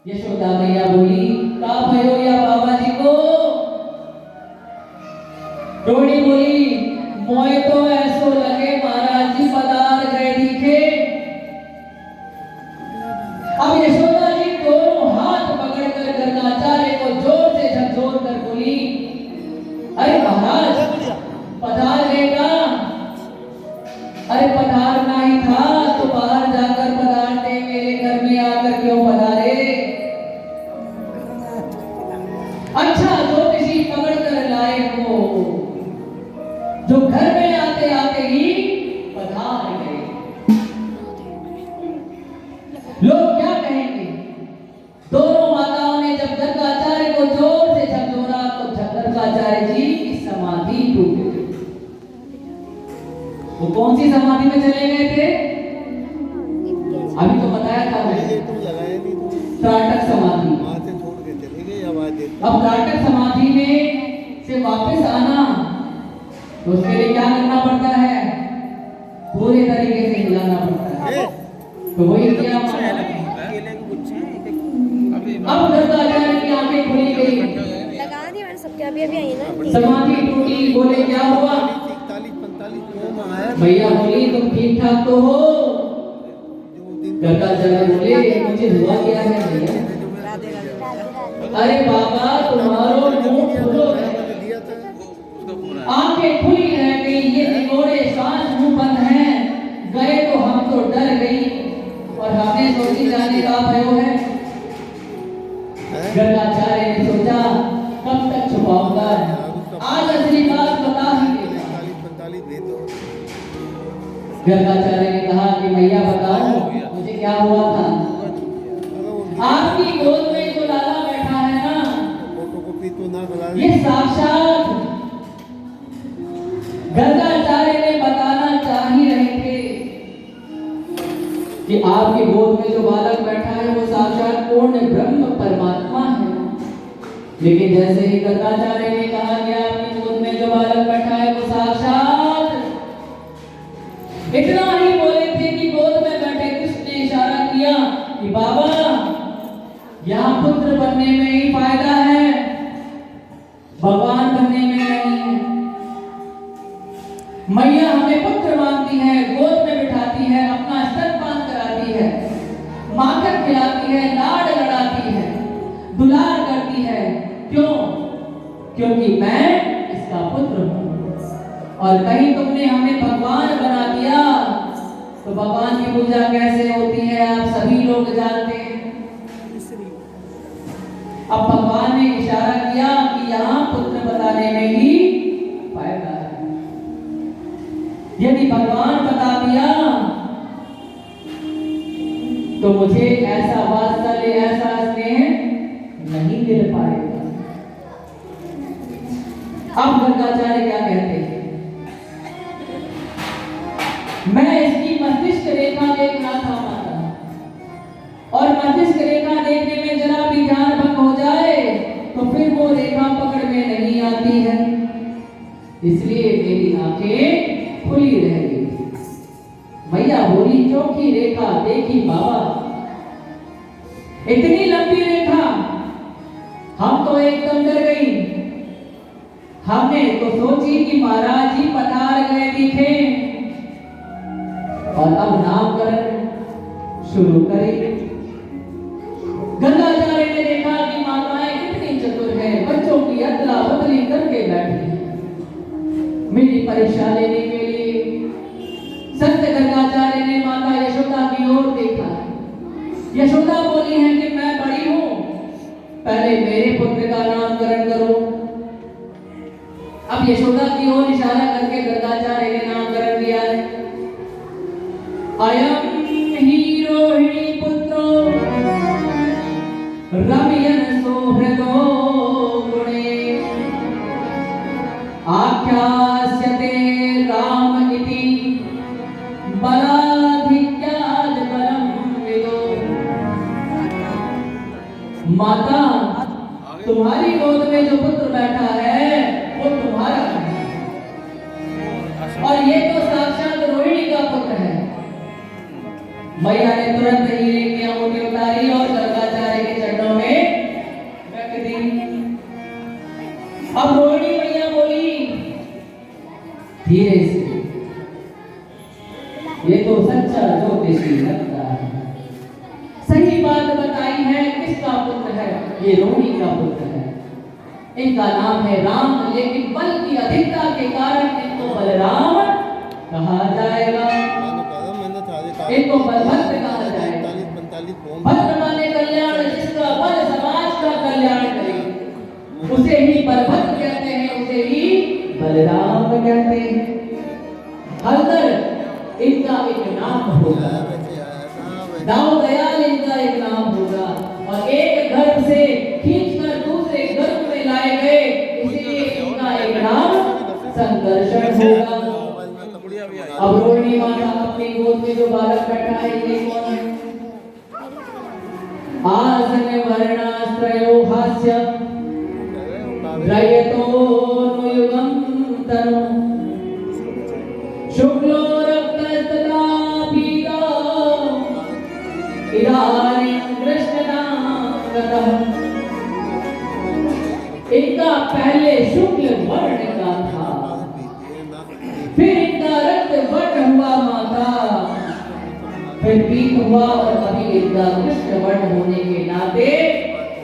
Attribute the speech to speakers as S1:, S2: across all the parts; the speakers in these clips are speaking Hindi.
S1: यशोदा मैया बोली, का भयो या बाबा जी को? रोड़ी बोली, मोए तो ऐसो लगे महाराज जी पधार गए दिखे। अब यशोदा जी दोनों हाथ पकड़कर गर्गाचार्य को जोर से झकझोर कर बोली, अरे महाराज पधार गए का? अरे पधारना ही था तो बाहर जाकर पधारते, मेरे घर में आकर क्यों पधारे? अच्छा ज्योतिषी पकड़ कर लाए हो, जो घर में आते आते ही पधार गए। लोग क्या कहेंगे? दोनों माताओं ने जब गर्गाचार्य को जोर से झकझोरा तो गर्गाचार्य जी की समाधि टूट गई। वो कौन सी समाधि में चले गए थे? अभी तो बताया था मैंने, त्राटक समाधि। अब त्राटक समाधि में से वापस आना तो उसके लिए क्या करना पड़ता है? पूरे तरीके से हिलाना पड़ता है। तो वही किया। अब गर्गाचार्य की आंखें खुली गई,
S2: लगा दी मैंने सबके, अभी अभी आई ना।
S1: समाधि टूटी। बोले क्या हुआ? भैया बोली तुम ठीक ठाक तो हो? गर्गाचार्य बोले मुझे हुआ क्या है भैया? अरे बाबा तुम्हारो मुंह खुलो है, आंखें खुली रह गई, ये निगोड़े सांस मुंह बंद हैं, गए तो हम तो डर गई और हमें सोची जाने का भय है। गर्गाचार्य ने सोचा कब तक छुपाऊंगा, आज असली बात बता ही देगा। गर्गाचार्य ने कहा कि मैया बताओ मुझे क्या हुआ था? आपकी गोद में जो लाला बैठा है ना, ये साक्षात गर्गाचार्य ने बताना चाह ही रहे थे कि आपकी गोद में जो बालक बैठा है वो साक्षात पूर्ण ब्रह्म परमात्मा है। लेकिन जैसे ही गर्गाचार्य ने कहा कि आपकी गोद में जो बालक बैठा है वो साक्षात, इतना ही बोले थे कि गोद में बैठे कृष्ण ने इशारा किया कि बाबा यहाँ पुत्र बनने में ही फायदा है, भगवान बनने में नहीं है। मैया हमें पुत्र मानती है, गोद में बिठाती है, अपना स्तनपान कराती है, माखन खिलाती है, लाड लड़ाती है, दुलार करती है। क्यों? क्योंकि मैं इसका पुत्र हूं। और कहीं तुमने हमें भगवान बना दिया तो भगवान की पूजा कैसे होती है आप सभी लोग जानते हैं। अब भगवान ने इशारा किया कि यहाँ पुत्र बताने में ही फायदा है। यदि भगवान बता दिया तो मुझे ऐसा वात्सल्य, ऐसा स्नेह नहीं मिल पाएगा। अब गर्गाचार्य क्या कहते हैं? मैं इसकी मस्तिष्क रेखा देख रहा था माता, और मस्तिष्क रेखा देखने में जरा भी ध्यान भंग हो जाए तो फिर वो रेखा पकड़ में नहीं आती है, इसलिए मेरी आंखें खुली रह गई। मैया बोली चौकी रेखा देखी बाबा, इतनी लंबी रेखा, हम तो एकदम डर गई। हमने तो सोची कि महाराज जी पधार गए दिखे और अब नामकरण शुरू करेंगे। गर्गाचार्य ने देखा कि माताएं कितनी चतुर है, बच्चों की अदला बदली करके बैठी मेरी परीक्षा लेने के लिए। संत गर्गाचार्य ने माता यशोदा की ओर देखा। यशोदा बोली है कि मैं बड़ी हूं, पहले मेरे पुत्र का नामकरण करो। अब यशोदा की ओर इशारा करके गर्गाचार्य ने नामकरण किया है। अयम ही रोहिणी पुत्रो रमयन सोहृदो गुणे आख्यास्यते राम इति बलाधिक्याद बलम विदो। माता तुम्हारी गोद में जो पुत्र बैठा है वो तुम्हारा है, और ये तो साक्षात रोहिणी का पुत्र है। मैया ने तुरंत ही एक अंगूठी उतारी और गर्गाचार्य के अब रोहिणी मैया बोली धीरे से, ये तो सच्चा ज्योतिषी लगता है। सही बात बताई है, किसका पुत्र है? ये रोहिणी का पुत्र है। इनका नाम है राम, लेकिन बल की अधिकता के कारण इनको बलराम कहा जाएगा, इनको बलभद्र कहा जाएगा। भद्र माने कल्याण, जिसका बल समाज का कल्याण करे उसे ही बलभद्र कहते हैं, उसे ही बलराम कहते हैं। हलधर इनका एक नाम होगा, दाऊ दयाल इनका एक नाम होगा, और एक गर्भ से खींचकर दूसरे गर्भ में लाए गए, इसीलिए इनका एक नाम संकर्षण होगा। अब रोहिणी माता अपनी गोद में जो बालक बैठा है ये कौन है? आसन वर्णाश्रयो हास्य रयतो नुयुगम तनु शुक्लो रक्तस्तदा पीता इदानीं कृष्णनागतः। इनका पहले शुक्ल वर्ण का था, फिर इनका रक्त वर्ण हुआ माता, फिर पीत हुआ, और अभी इनका कृष्ण वर्ण होने के नाते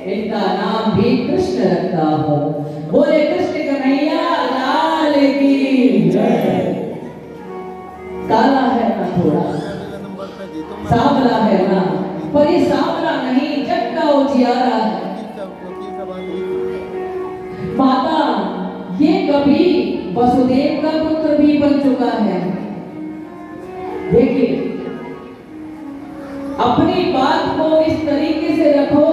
S1: इनका नाम भी कृष्ण रखा हो। बोले कृष्ण कन्हैया लाल की जय। काला है ना थोड़ा, सांवला है ना, पर ये सांवला नहीं, चक्का उजियारा है। माता ये कभी वसुदेव का पुत्र भी बन चुका है। देखिए, अपनी बात को इस तरीके से रखो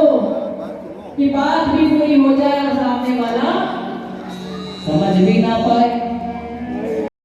S1: कि बात भी पूरी हो जाए और सामने वाला समझ भी ना पाए।